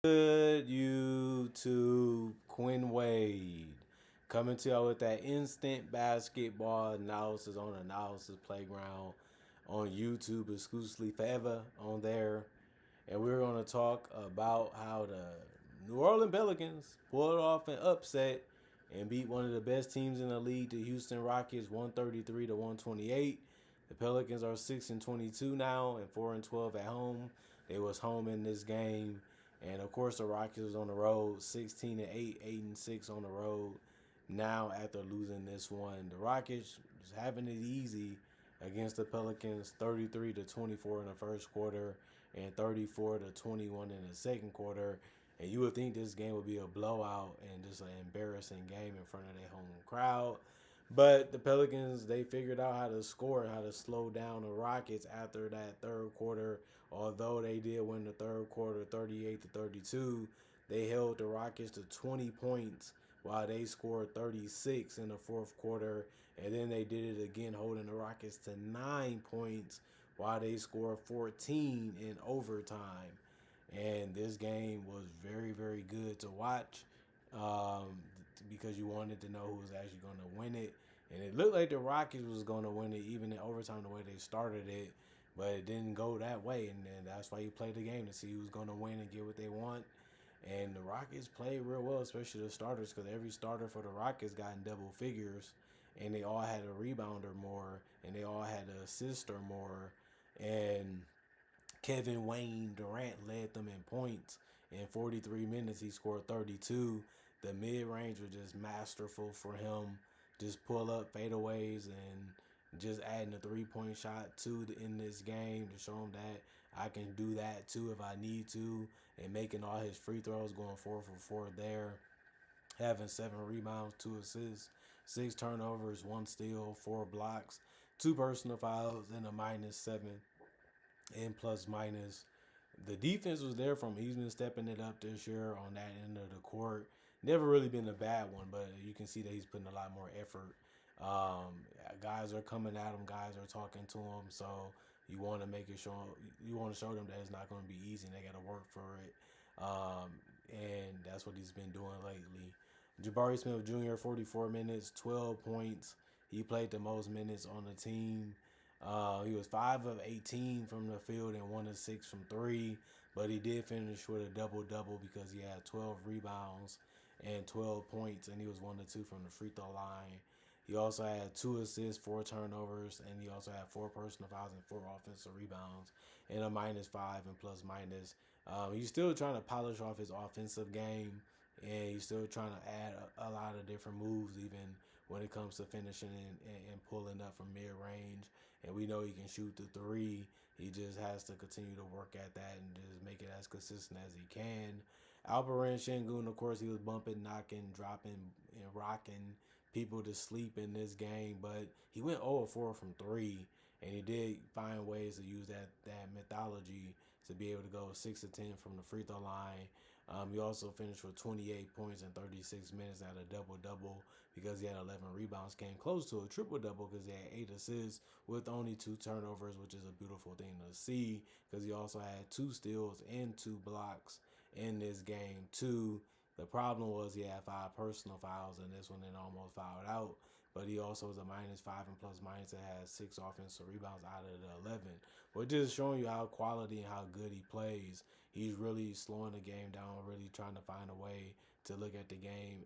Good YouTube, Quinn Wade coming to y'all with that instant basketball analysis on Analysis Playground on YouTube exclusively forever on there. And we're going to talk about how the New Orleans Pelicans pulled off an upset and beat one of the best teams in the league, the Houston Rockets, 133 to 128. The Pelicans are 6-22 now and 4-12 at home. They was home in this game. And of course, the Rockets was on the road, 16-8, 8-6 on the road. Now, after losing this one, the Rockets was having it easy against the Pelicans, 33 to 24 in the first quarter and 34 to 21 in the second quarter. And you would think this game would be a blowout and just an embarrassing game in front of their home crowd. But the Pelicans, they figured out how to score and how to slow down the Rockets after that third quarter. Although they did win the third quarter 38 to 32, they held the Rockets to 20 points while they scored 36 in the fourth quarter. And then they did it again, holding the Rockets to 9 points while they scored 14 in overtime. And this game was very, very good to watch um, because you wanted to know who was actually going to win it. And it looked like the Rockets was going to win it even in overtime the way they started it. But it didn't go that way. And then that's why you play the game to see who's going to win and get what they want. And the Rockets played real well, especially the starters, because every starter for the Rockets got in double figures. And they all had a rebounder more. And they all had an assister more. And Kevin Wayne Durant led them in points. In 43 minutes, he scored 32. The mid range was just masterful for him. Just pull up fadeaways and just adding a 3-point shot to in this game to show him that I can do that too if I need to, and making all his free throws, going 4 for 4 there, having 7 rebounds, 2 assists, 6 turnovers, 1 steal, 4 blocks, 2 personal fouls, and a -7 in plus minus. The defense was there from him. He's been stepping it up this year on that end of the court. Never really been a bad one, but you can see that he's putting a lot more effort. Um, Guys are coming at him. Guys are talking to him. So you want to make it show. You want to show them that it's not going to be easy. And they got to work for it. And that's what he's been doing lately. Jabari Smith Jr. 44 minutes, 12 points. He played the most minutes on the team. He was 5 of 18 from the field and 1 of 6 from three, but he did finish with a double-double because he had 12 rebounds and 12 points, and he was 1 of 2 from the free throw line. He also had 2 assists, 4 turnovers, and he also had 4 personal fouls and 4 offensive rebounds, and a -5 and plus minus. He's still trying to polish off his offensive game, and he's still trying to add a lot of different moves, even when it comes to finishing and pulling up from mid range. And we know he can shoot the three. He just has to continue to work at that and just make it as consistent as he can. Alperen Şengün, of course, he was bumping, knocking, dropping, and rocking people to sleep in this game, but he went 0-4 from three, and he did find ways to use that methodology to be able to go 6 of 10 from the free throw line. He also finished with 28 points in 36 minutes at a double-double because he had 11 rebounds. Came close to a triple-double because he had 8 assists with only 2 turnovers, which is a beautiful thing to see because he also had 2 steals and 2 blocks in this game, too. The problem was he had 5 personal fouls in this one and almost fouled out. But he also was a -5 and plus minus that has 6 offensive rebounds out of the 11. But just showing you how quality and how good he plays. He's really slowing the game down, really trying to find a way to look at the game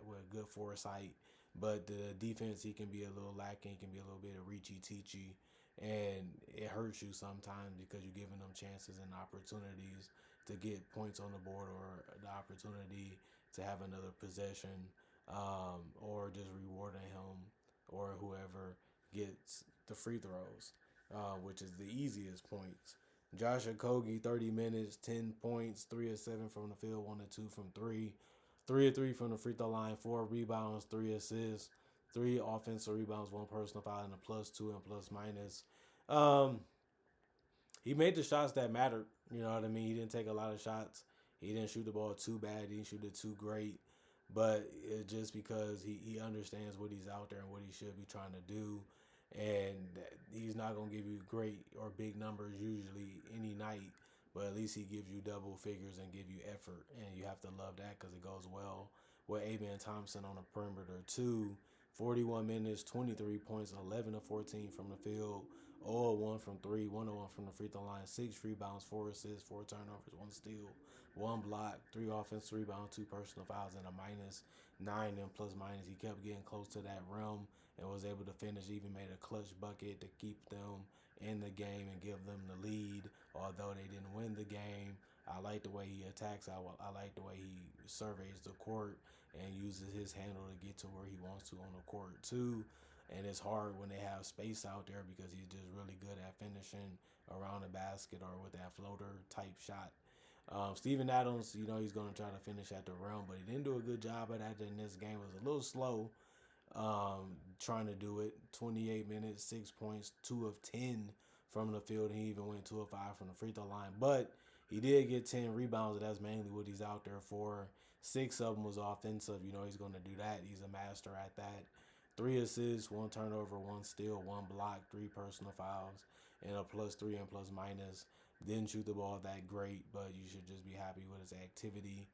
with good foresight. But the defense, he can be a little lacking. He can be a little bit of reachy-teachy. And it hurts you sometimes because you're giving them chances and opportunities to get points on the board or the opportunity to have another possession, or just rewarding him or whoever gets the free throws, which is the easiest points. Josh Okogie, 30 minutes, 10 points, 3 of 7 from the field, 1 of 2 from three, 3 of 3 from the free throw line, 4 rebounds, 3 assists, 3 offensive rebounds, 1 personal foul, and a +2 and plus minus. Um, he made the shots that mattered. You know what I mean? He didn't take a lot of shots. He didn't shoot the ball too bad. He didn't shoot it too great. But it's just because he understands what he's out there and what he should be trying to do. And he's not going to give you great or big numbers usually any night. but at least he gives you double figures and give you effort, and you have to love that because it goes well with Amen Thompson on the perimeter too. 41 minutes, 23 points, 11 to 14 from the field, 0 1 from three, 1 1 from the free throw line, 6 rebounds, 4 assists, 4 turnovers, 1 steal, 1 block, 3 offensive rebounds, 2 personal fouls, and a -9 in plus minus. He kept getting close to that rim and was able to finish. Even made a clutch bucket to keep them in the game and give them the lead, although they didn't win the game. I like the way he attacks. I like the way he surveys the court and uses his handle to get to where he wants to on the court too. And it's hard when they have space out there because he's just really good at finishing around the basket or with that floater type shot. Steven Adams, he's going to try to finish at the rim, but he didn't do a good job of that in this game. It was a little slow trying to do it. 28 minutes, 6 points, 2 of 10 from the field. He even went 2 of 5 from the free throw line. But he did get 10 rebounds, and that's mainly what he's out there for. 6 of them was offensive. He's going to do that. He's a master at that. 3 assists, 1 turnover, 1 steal, 1 block, 3 personal fouls, and a +3 and plus minus. Didn't shoot the ball that great, but you should just be happy with his activity.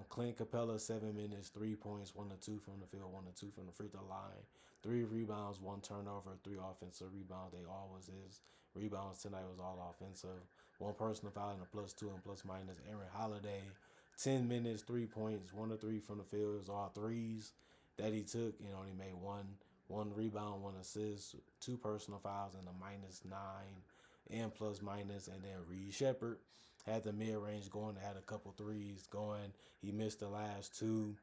Clint Capella, 7 minutes, 3 points, 1 to 2 from the field, 1 to 2 from the free throw line, 3 rebounds, 1 turnover, 3 offensive rebounds. They always is. Rebounds tonight was all offensive. 1 personal foul and a +2 and plus minus. Aaron Holiday, 10 minutes, 3 points, 1 to 3 from the field. It was all threes that he took. He made one rebound, 1 assist, 2 personal fouls, and a -9 and plus minus. And then Reed Shepard had the mid range going, had a couple threes going. He missed the last two.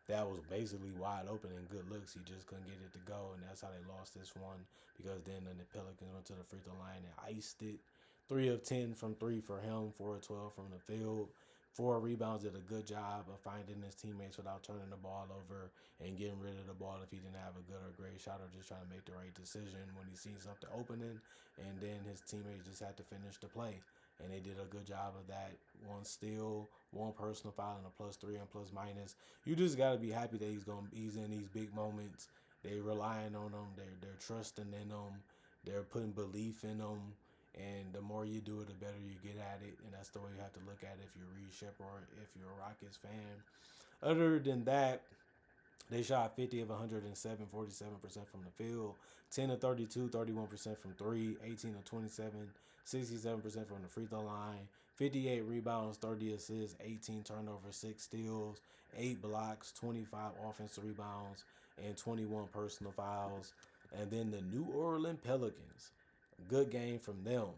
That was basically wide open and good looks. He just couldn't get it to go, and that's how they lost this one because then the Pelicans went to the free throw line and iced it. 3 of 10 from three for him, 4 of 12 from the field. 4 rebounds, did a good job of finding his teammates without turning the ball over and getting rid of the ball if he didn't have a good or great shot or just trying to make the right decision when he sees something opening. And then his teammates just had to finish the play. And they did a good job of that. 1 steal, 1 personal foul, and a +3 and plus minus. You just gotta be happy that he's in these big moments. They relying on him. They're trusting in him. They're putting belief in him. And the more you do it, the better you get at it. And that's the way you have to look at it if you're Reed Shepard or if you're a Rockets fan. Other than that, they shot 50 of 107, 47% from the field, 10 of 32, 31% from three, 18 of 27, 67% from the free throw line, 58 rebounds, 30 assists, 18 turnovers, 6 steals, 8 blocks, 25 offensive rebounds, and 21 personal fouls. And then the New Orleans Pelicans, good game from them.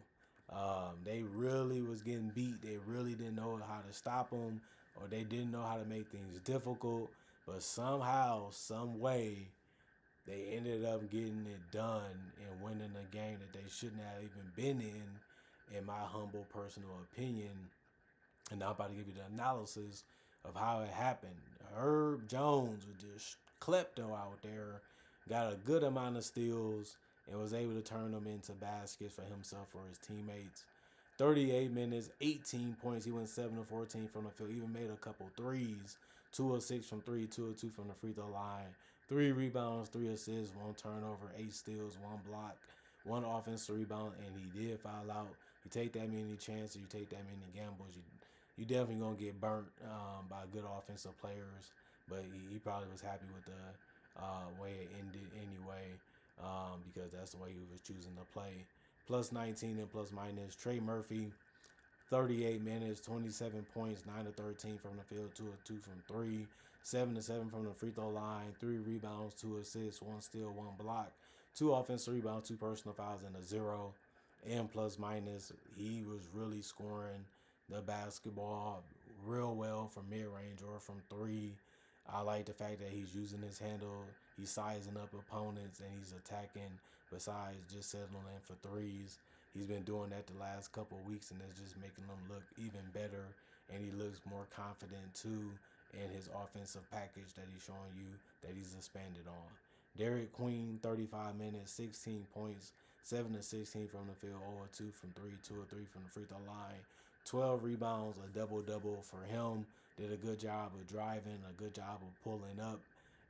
They really was getting beat. They really didn't know how to stop them, or they didn't know how to make things difficult. But somehow, some way, they ended up getting it done and winning a game that they shouldn't have even been in my humble personal opinion. And I'm about to give you the analysis of how it happened. Herb Jones was just klepto out there, got a good amount of steals, and was able to turn them into baskets for himself or his teammates. 38 minutes, 18 points. He went 7 of 14 from the field. Even made a couple threes. 2 of 6 from three, 2 of 2 from the free throw line. 3 rebounds, 3 assists, 1 turnover, 8 steals, 1 block, 1 offensive rebound, and he did foul out. You take that many chances, you take that many gambles, you definitely gonna get burnt by good offensive players. But he probably was happy with the way it ended anyway, because that's the way he was choosing to play. +19 and plus minus. Trey Murphy, 38 minutes, 27 points, 9 of 13 from the field, 2 of 2 from three, 7 of 7 from the free throw line, 3 rebounds, 2 assists, 1 steal, 1 block, 2 offensive rebounds, 2 personal fouls, and a 0. And plus minus, he was really scoring the basketball real well from mid range or from three. I like the fact that he's using his handle, he's sizing up opponents, and he's attacking besides just settling in for threes. He's been doing that the last couple of weeks, and it's just making him look even better. And he looks more confident too in his offensive package that he's showing you that he's expanded on. Derek Queen, 35 minutes, 16 points, 7 of 16 from the field, 0 of 2 from three, 2 of 3 from the free throw line, 12 rebounds, a double-double for him. Did a good job of driving, a good job of pulling up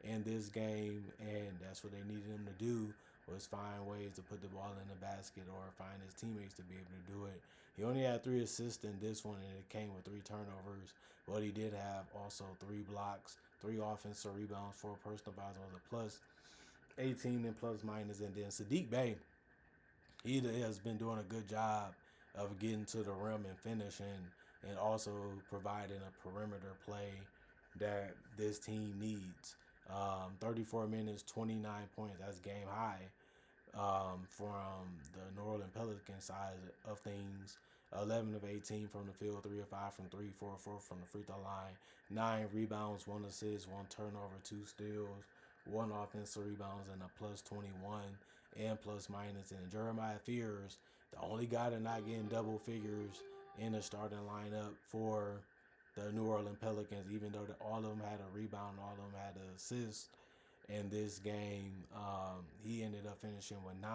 in this game, and that's what they needed him to do, was find ways to put the ball in the basket or find his teammates to be able to do it. He only had 3 assists in this one, and it came with 3 turnovers. But he did have also 3 blocks, 3 offensive rebounds, 4 personal fouls. Was a plus 18 and plus minus. And then Sadiq Bey, he has been doing a good job of getting to the rim and finishing, and also providing a perimeter play that this team needs. 34 minutes, 29 points. That's game high from the New Orleans Pelicans side of things. 11 of 18 from the field, 3 of 5 from 3, 4 of 4 from the free throw line, 9 rebounds, 1 assist, 1 turnover, 2 steals, 1 offensive rebounds, and a plus 21 and plus minus. And Jeremiah Fears, the only guy to not get in double figures in the starting lineup for the New Orleans Pelicans, even though all of them had a rebound, all of them had an assist in this game. He ended up finishing with 9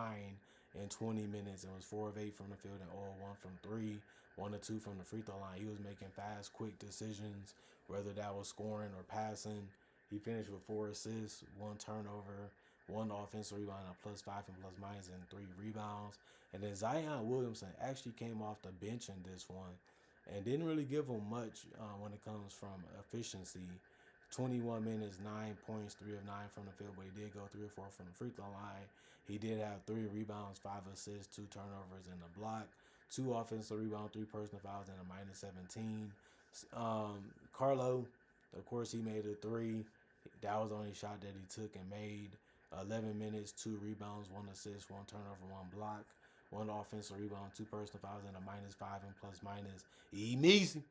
in 20 minutes and was 4 of 8 from the field and 0 of 1 from 3, 1 of 2 from the free throw line. He was making fast, quick decisions, whether that was scoring or passing. He finished with 4 assists, 1 turnover, 1 offensive rebound, a plus 5 and plus minus, and 3 rebounds. And then Zion Williamson actually came off the bench in this one and didn't really give him much when it comes from efficiency. 21 minutes, 9 points, 3 of 9 from the field, but he did go 3 or 4 from the free throw line. He did have 3 rebounds, 5 assists, 2 turnovers, and a block, 2 offensive rebounds, 3 personal fouls, and a minus 17. Carlo, of course, he made a 3. That was the only shot that he took and made. 11 minutes, 2 rebounds, 1 assist, 1 turnover, 1 block, 1 offensive rebound, 2 personal fouls, and a minus 5 and plus minus. Easy.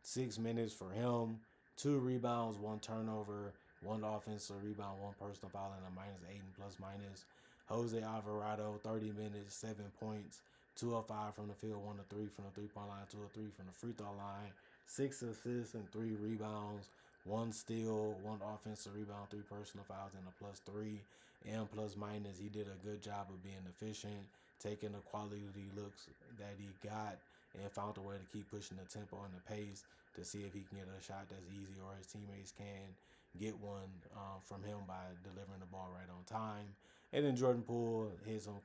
6 minutes for him. 2 rebounds, 1 turnover, 1 offensive rebound, 1 personal foul, and a minus 8 and plus minus. Jose Alvarado, 30 minutes, 7 points, 2 of 5 from the field, 1 of 3 from the three-point line, 2 of 3 from the free throw line, 6 assists and 3 rebounds, 1 steal, 1 offensive rebound, 3 personal fouls, and a plus 3 and plus minus. He did a good job of being efficient, taking the quality looks that he got, and found a way to keep pushing the tempo and the pace to see if he can get a shot that's easy or his teammates can get one from him by delivering the ball right on time. And then Jordan Poole hit some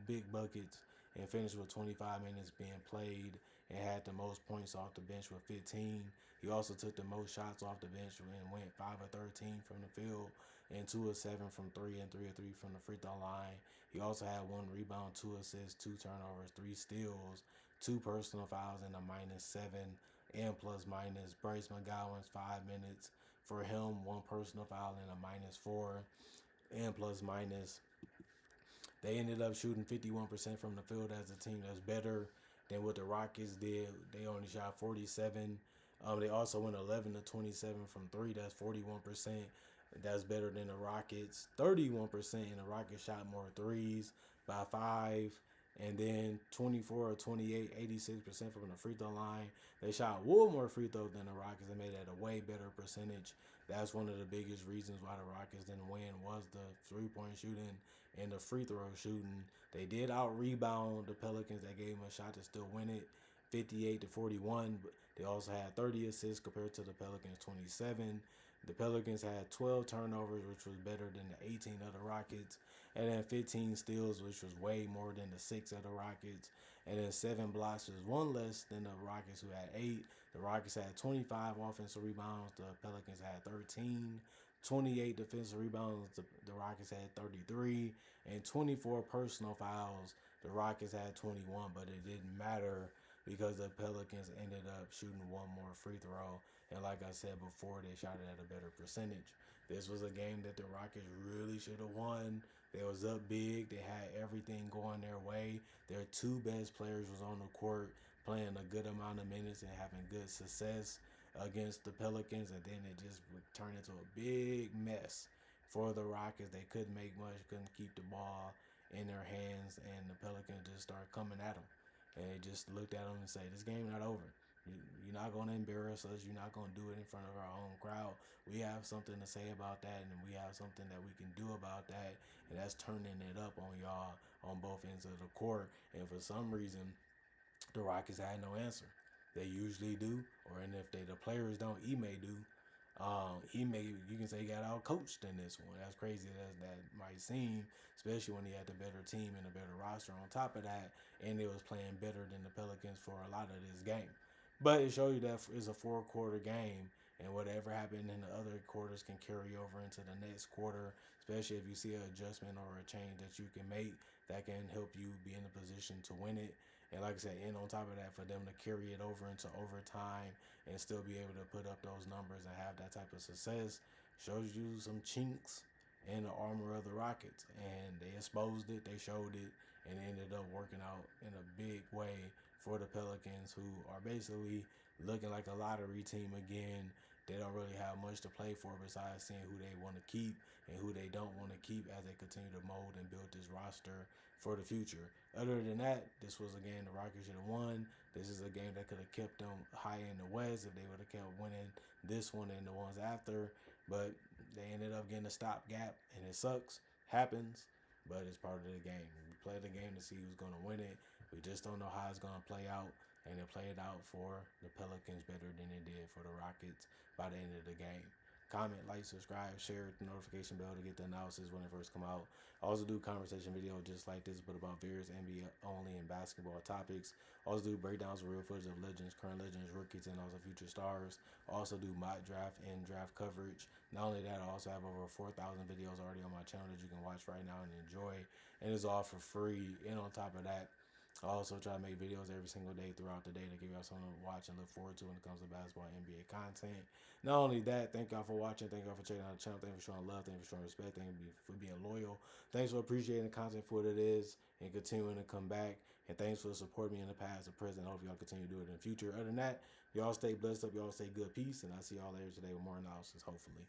big buckets and finished with 25 minutes being played and had the most points off the bench with 15. He also took the most shots off the bench and went 5 of 13 from the field and 2 of 7 from 3 and 3 of 3 from the free throw line. He also had 1 rebound, 2 assists, 2 turnovers, 3 steals, 2 personal fouls, and a minus 7 and plus minus. Bryce McGowan's 5 minutes for him, 1 personal foul, and a minus 4 and plus minus. They ended up shooting 51% from the field as a team. That's better than what the Rockets did. They only shot 47. They also went 11 to 27 from 3. That's 41%. That's better than the Rockets. 31%, and the Rockets shot more threes by 5. And then 24 or 28, 86% from the free throw line. They shot one more free throws than the Rockets and made it a way better percentage. That's one of the biggest reasons why the Rockets didn't win was the three-point shooting and the free throw shooting. They did out-rebound the Pelicans. That gave them a shot to still win it, 58 to 41. But they also had 30 assists compared to the Pelicans' 27. The Pelicans had 12 turnovers, which was better than the 18 of the Rockets. And then 15 steals, which was way more than the 6 of the Rockets. And then 7 blocks was 1 less than the Rockets, who had 8. The Rockets had 25 offensive rebounds. The Pelicans had 13. 28 defensive rebounds. The Rockets had 33. And 24 personal fouls. The Rockets had 21, but it didn't matter because the Pelicans ended up shooting 1 more free throw. And like I said before, they shot it at a better percentage. This was a game that the Rockets really should have won. They was up big. They had everything going their way. Their 2 best players was on the court playing a good amount of minutes and having good success against the Pelicans. And then it just would turn into a big mess for the Rockets. They couldn't make much, couldn't keep the ball in their hands. And the Pelicans just started coming at them. And they just looked at them and say, this game not over. You're not going to embarrass us. You're not going to do it in front of our own crowd. We have something to say about that, and we have something that we can do about that, and that's turning it up on y'all on both ends of the court. And for some reason, the Rockets had no answer. They usually do, or and if the players don't, Ime do. You can say he got out coached in this one. That's crazy as that might seem, especially when he had the better team and a better roster on top of that, and they was playing better than the Pelicans for a lot of this game. But it shows you that it's a 4 quarter game, and whatever happened in the other quarters can carry over into the next quarter, especially if you see an adjustment or a change that you can make that can help you be in a position to win it. And like I said, and on top of that, for them to carry it over into overtime and still be able to put up those numbers and have that type of success shows you some chinks in the armor of the Rockets. And they exposed it, they showed it, and it ended up working out in a big way for the Pelicans, who are basically looking like a lottery team again. They don't really have much to play for besides seeing who they want to keep and who they don't want to keep as they continue to mold and build this roster for the future. Other than that, this was a game the Rockets should have won. This is a game that could have kept them high in the West if they would have kept winning this one and the ones after. But they ended up getting a stopgap, and it sucks. Happens, but it's part of the game. We play the game to see who's going to win it. We just don't know how it's going to play out, and it played out for the Pelicans better than it did for the Rockets by the end of the game. Comment, like, subscribe, share the notification bell to get the analysis when it first come out. I also do conversation video just like this, but about various NBA only and basketball topics. I also do breakdowns of real footage of legends, current legends, rookies, and also future stars. I also do mock draft and draft coverage. Not only that, I also have over 4,000 videos already on my channel that you can watch right now and enjoy. And it's all for free. And on top of that, I also try to make videos every single day throughout the day to give y'all something to watch and look forward to when it comes to basketball and NBA content. Not only that, thank y'all for watching. Thank y'all for checking out the channel. Thank you for showing love. Thank you for showing respect. Thank you for being loyal. Thanks for appreciating the content for what it is and continuing to come back. And thanks for supporting me in the past and present. I hope y'all continue to do it in the future. Other than that, y'all stay blessed up. Y'all stay good. Peace. And I'll see y'all later today with more analysis, hopefully.